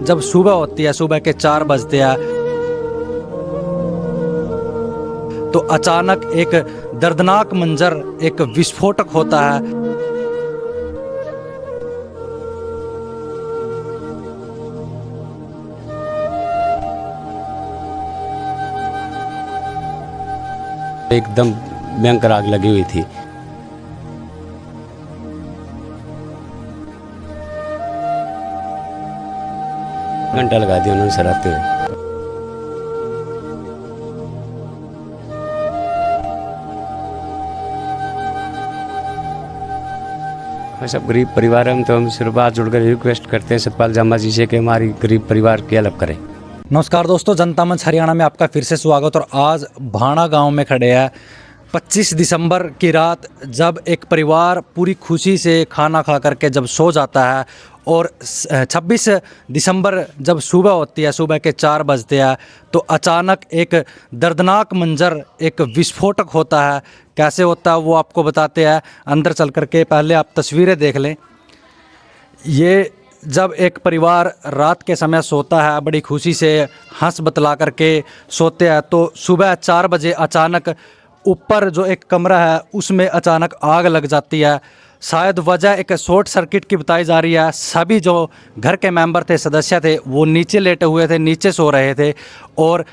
जब सुबह होती है, सुबह के 4 बजते हैं, तो अचानक एक दर्दनाक मंजर, एक विस्फोटक होता है। एकदम भयंकर आग लगी हुई थी। घंटा लगा दिया उन्होंने सराहते हुए। सब गरीब परिवार हम तो हम सिर्फ हाथ जोड़कर रिक्वेस्ट करते हैं सतपाल जामा जी से कि हमारी गरीब परिवार की हेल्प करें। नमस्कार दोस्तों, जनता मंच हरियाणा में आपका फिर से स्वागत। और आज भाणा गांव में खड़े हैं। 25 दिसंबर की रात जब एक परिवार पूरी खुशी से खाना खा करके जब सो जाता है और 26 दिसंबर जब सुबह होती है, सुबह के 4 बजते हैं, तो अचानक एक दर्दनाक मंजर, एक विस्फोटक होता है। कैसे होता है वो आपको बताते हैं। अंदर चल करके पहले आप तस्वीरें देख लें। ये जब एक परिवार रात के समय सोता है, बड़ी खुशी से हंस बतला करके सोते हैं, तो सुबह 4 बजे अचानक ऊपर जो एक कमरा है उसमें अचानक आग लग जाती है। शायद वजह एक शॉर्ट सर्किट की बताई जा रही है। सभी जो घर के मेंबर थे, सदस्य थे, वो नीचे लेटे हुए थे, नीचे सो रहे थे। और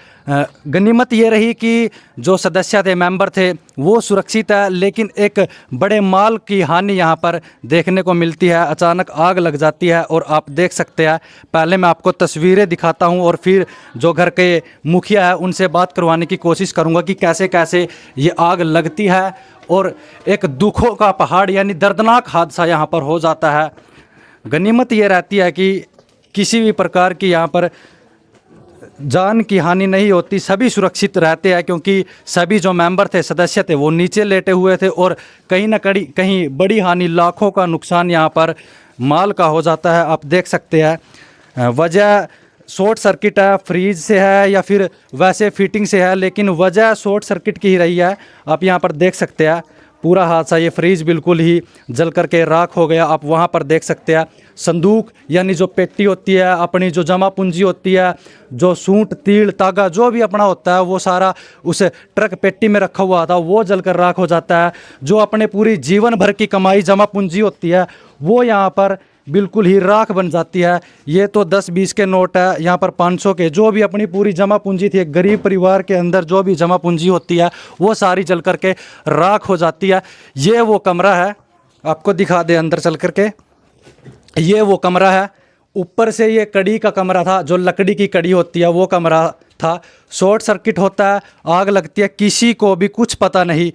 गनीमत ये रही कि जो सदस्य थे, मेंबर थे, वो सुरक्षित है, लेकिन एक बड़े माल की हानि यहाँ पर देखने को मिलती है। अचानक आग लग जाती है और आप देख सकते हैं। पहले मैं आपको तस्वीरें दिखाता हूँ और फिर जो घर के मुखिया है उनसे बात करवाने की कोशिश करूँगा कि कैसे कैसे ये आग लगती है। और एक दुखों का पहाड़ यानी दर्दनाक हादसा यहाँ पर हो जाता है। गनीमत ये रहती है कि किसी भी प्रकार की यहाँ पर जान की हानि नहीं होती, सभी सुरक्षित रहते हैं, क्योंकि सभी जो मेंबर थे, सदस्य थे, वो नीचे लेटे हुए थे। और कहीं ना कहीं बड़ी हानि, लाखों का नुकसान यहाँ पर माल का हो जाता है। आप देख सकते हैं वजह शॉर्ट सर्किट है, फ्रीज से है या फिर वैसे फिटिंग से है, लेकिन वजह शॉर्ट सर्किट की ही रही है। आप यहाँ पर देख सकते हैं पूरा हादसा। ये फ्रीज बिल्कुल ही जल करके राख हो गया। आप वहाँ पर देख सकते हैं संदूक यानी जो पेटी होती है, अपनी जो जमा पूंजी होती है, जो सूंट, तील, तागा जो भी अपना होता है, वो सारा उस ट्रक पेटी में रखा हुआ था, वो जलकर राख हो जाता है। जो अपने पूरी जीवन भर की कमाई, जमा पूंजी होती है, वो यहाँ पर बिल्कुल ही राख बन जाती है। ये तो 10-20 के नोट है, यहाँ पर 500 के, जो भी अपनी पूरी जमा पूंजी थी, एक गरीब परिवार के अंदर जो भी जमा पूंजी होती है, वो सारी जल करके राख हो जाती है। ये वो कमरा है, आपको दिखा दे अंदर चल करके। ये वो कमरा है। ऊपर से ये कड़ी का कमरा था, जो लकड़ी की कड़ी होती है, वो कमरा था। शॉर्ट सर्किट होता है, आग लगती है, किसी को भी कुछ पता नहीं।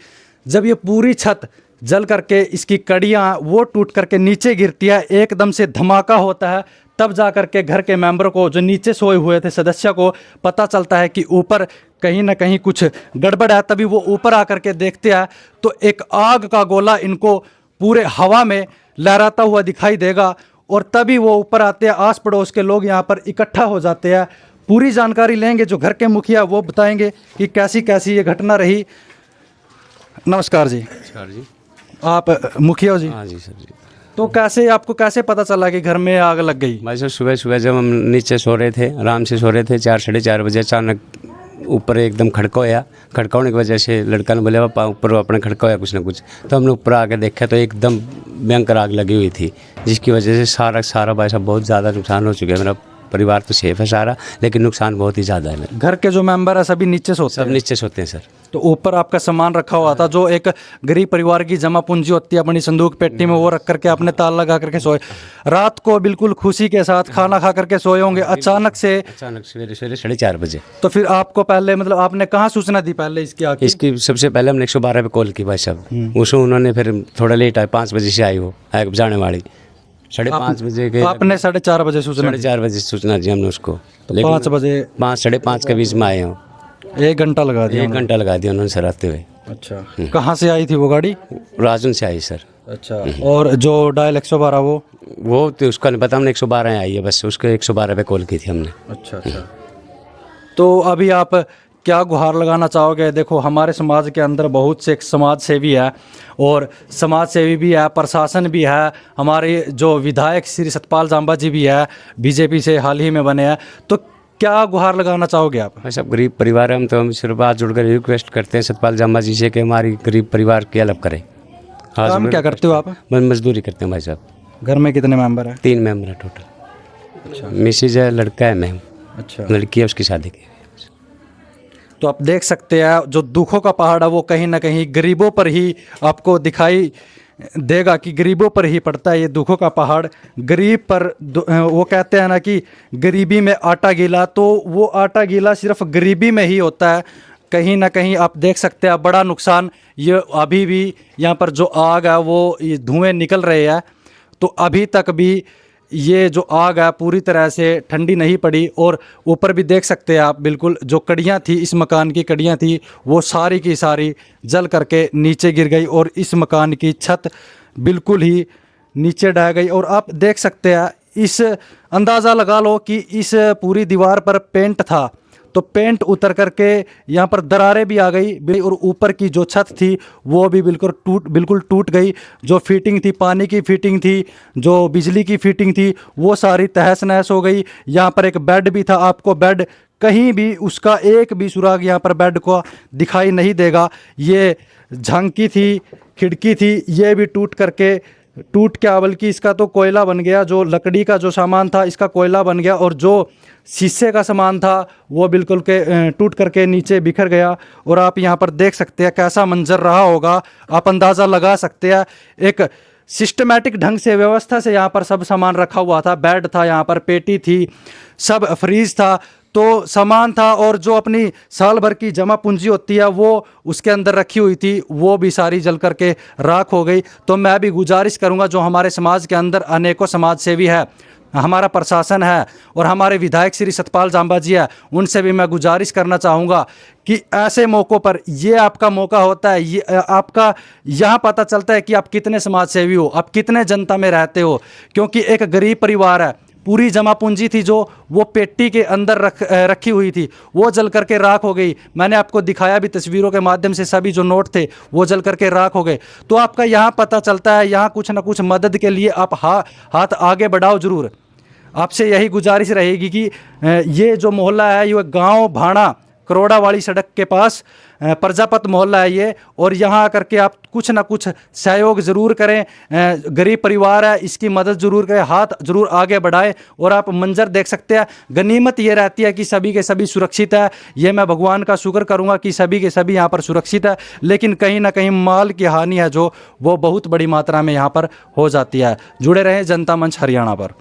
जब ये पूरी छत जल करके इसकी कड़ियाँ वो टूट करके नीचे गिरती है, एकदम से धमाका होता है, तब जा करके घर के मेंबर को, जो नीचे सोए हुए थे, सदस्य को पता चलता है कि ऊपर कहीं ना कहीं कुछ गड़बड़ है। तभी वो ऊपर आकर के देखते हैं तो एक आग का गोला इनको पूरे हवा में लहराता हुआ दिखाई देगा। और तभी वो ऊपर आते हैं। आस पड़ोस के लोग यहाँ पर इकट्ठा हो जाते हैं। पूरी जानकारी लेंगे, जो घर के मुखिया वो बताएंगे कि कैसी कैसी ये घटना रही। नमस्कार जी। नमस्कार जी। आप मुखिया हो जी? हाँ जी सर जी। तो कैसे, आपको कैसे पता चला कि घर में आग लग गई? भाई साहब सुबह सुबह जब हम नीचे सो रहे थे, आराम से सो रहे थे, 4-4:30 बजे अचानक ऊपर एकदम खड़का होया। खड़का होने की वजह से लड़का ने बोले पापा ऊपर अपने खड़का होया कुछ ना कुछ। तो हमने ऊपर आके देखा तो एकदम भयंकर आग लगी हुई थी, जिसकी वजह से सारा भाई साहब बहुत ज़्यादा नुकसान हो चुका है। मेरा परिवार तो सेफ है सारा, लेकिन नुकसान बहुत ही ज़्यादा है। घर के जो मेंबर है सभी नीचे सोते सब हैं? नीचे सोते हैं सर। तो ऊपर आपका सामान रखा हुआ था, जो एक गरीब परिवार की जमा पूंजी होती है, अपनी संदूक पेटी में, वो रख करके आपने ताला लगा करके सोए। रात को बिल्कुल खुशी के साथ खाना खा करके सोए होंगे। अचानक सवेरे 4:30 बजे। तो फिर आपको पहले, मतलब आपने कहाँ सूचना दी पहले इसकी आग की? इसकी सबसे पहले हमने 112 पे कॉल की भाई साहब। उसमें उन्होंने फिर थोड़ा लेट आए, 5 बजे से आई, वो आग जाने वाली 5:30 बजे के। आपने 4:30 बजे सूचना? 4:30 बजे सूचना दी हमने उसको। तो 5 बजे 5-5:30 के बीच में आए हो। 1 घंटा लगा दिया? 1 घंटा लगा दिया उन्होंने सर आते हुए। अच्छा, कहाँ से आई थी वो गाड़ी? राजन से आई सर। अच्छा, और जो डायल 112 वो तो उसका नहीं पता, हमने 112 आई है बस, उसके 112 पे कॉल की थी हमने। अच्छा। तो अभी आप क्या गुहार लगाना चाहोगे? देखो हमारे समाज के अंदर बहुत से समाज सेवी है और समाज सेवी भी है, प्रशासन भी है, हमारे जो विधायक श्री सतपाल जांबा जी भी है, बीजेपी से हाल ही में बने हैं, तो क्या गुहार लगाना चाहोगे आप? हम सब गरीब परिवार है, हम तो हम सिर्फ हाथ जोड़कर रिक्वेस्ट करते हैं सतपाल जांबा जी से कि हमारी गरीब परिवार की हेल्प करें। काम क्या करते हो आप? मजदूरी करते हैं भाई साहब। घर में कितने मेंबर हैं? 3 मेंबर है टोटल। अच्छा। मिसेज है, लड़का है, मैं हूँ। अच्छा। लड़की है, उसकी शादी की। तो आप देख सकते हैं जो दुखों का पहाड़ है वो कहीं ना कहीं गरीबों पर ही आपको दिखाई देगा कि गरीबों पर ही पड़ता है ये दुखों का पहाड़। गरीब पर वो कहते हैं ना कि गरीबी में आटा गीला, तो वो आटा गीला सिर्फ गरीबी में ही होता है। कहीं ना कहीं आप देख सकते हैं बड़ा नुकसान, ये अभी भी यहाँ पर जो आग है वो ये धुएं निकल रहे हैं, तो अभी तक भी ये जो आग है पूरी तरह से ठंडी नहीं पड़ी। और ऊपर भी देख सकते हैं आप, बिल्कुल जो कड़ियाँ थी, इस मकान की कड़ियाँ थी, वो सारी की सारी जल करके नीचे गिर गई और इस मकान की छत बिल्कुल ही नीचे ढह गई। और आप देख सकते हैं, इस अंदाज़ा लगा लो कि इस पूरी दीवार पर पेंट था, तो पेंट उतर करके यहाँ पर दरारें भी आ गई और ऊपर की जो छत थी वो भी बिल्कुल टूट गई। जो फिटिंग थी, पानी की फिटिंग थी, जो बिजली की फिटिंग थी, वो सारी तहस नहस हो गई। यहाँ पर एक बेड भी था, आपको बेड कहीं भी उसका एक भी सुराग यहाँ पर बेड को दिखाई नहीं देगा। ये झांकी थी, खिड़की थी, ये भी टूट क्या, बल्कि इसका तो कोयला बन गया। जो लकड़ी का जो सामान था इसका कोयला बन गया और जो शीशे का सामान था वो बिल्कुल के टूट करके नीचे बिखर गया। और आप यहाँ पर देख सकते हैं कैसा मंजर रहा होगा, आप अंदाज़ा लगा सकते हैं। एक सिस्टमैटिक ढंग से, व्यवस्था से यहाँ पर सब सामान रखा हुआ था, बेड था, यहाँ पर पेटी थी, सब फ्रीज था, तो सामान था। और जो अपनी साल भर की जमा पूंजी होती है वो उसके अंदर रखी हुई थी, वो भी सारी जल करके राख हो गई। तो मैं भी गुजारिश करूंगा, जो हमारे समाज के अंदर अनेकों समाज सेवी है, हमारा प्रशासन है और हमारे विधायक श्री सतपाल जांबा जी है, उनसे भी मैं गुजारिश करना चाहूँगा कि ऐसे मौक़ों पर, ये आपका मौका होता है, ये आपका यहाँ पता चलता है कि आप कितने समाज सेवी हो, आप कितने जनता में रहते हो। क्योंकि एक गरीब परिवार है, पूरी जमा पूंजी थी जो वो पेटी के अंदर रखी हुई थी, वो जल करके राख हो गई। मैंने आपको दिखाया भी तस्वीरों के माध्यम से, सभी जो नोट थे वो जल करके राख हो गए। तो आपका यहाँ पता चलता है, यहाँ कुछ ना कुछ मदद के लिए आप हाथ आगे बढ़ाओ ज़रूर। आपसे यही गुजारिश रहेगी कि ये जो मोहल्ला है, ये गांव भाणा करोड़ा वाली सड़क के पास प्रजापत मोहल्ला है ये, और यहाँ आकर के आप कुछ ना कुछ सहयोग ज़रूर करें। गरीब परिवार है, इसकी मदद ज़रूर करें, हाथ ज़रूर आगे बढ़ाएं। और आप मंजर देख सकते हैं, गनीमत ये रहती है कि सभी के सभी सुरक्षित है। ये मैं भगवान का शुक्र करूँगा कि सभी के सभी यहाँ पर सुरक्षित है, लेकिन कहीं ना कहीं माल की हानि है जो वो बहुत बड़ी मात्रा में यहाँ पर हो जाती है। जुड़े रहें जनता मंच हरियाणा पर।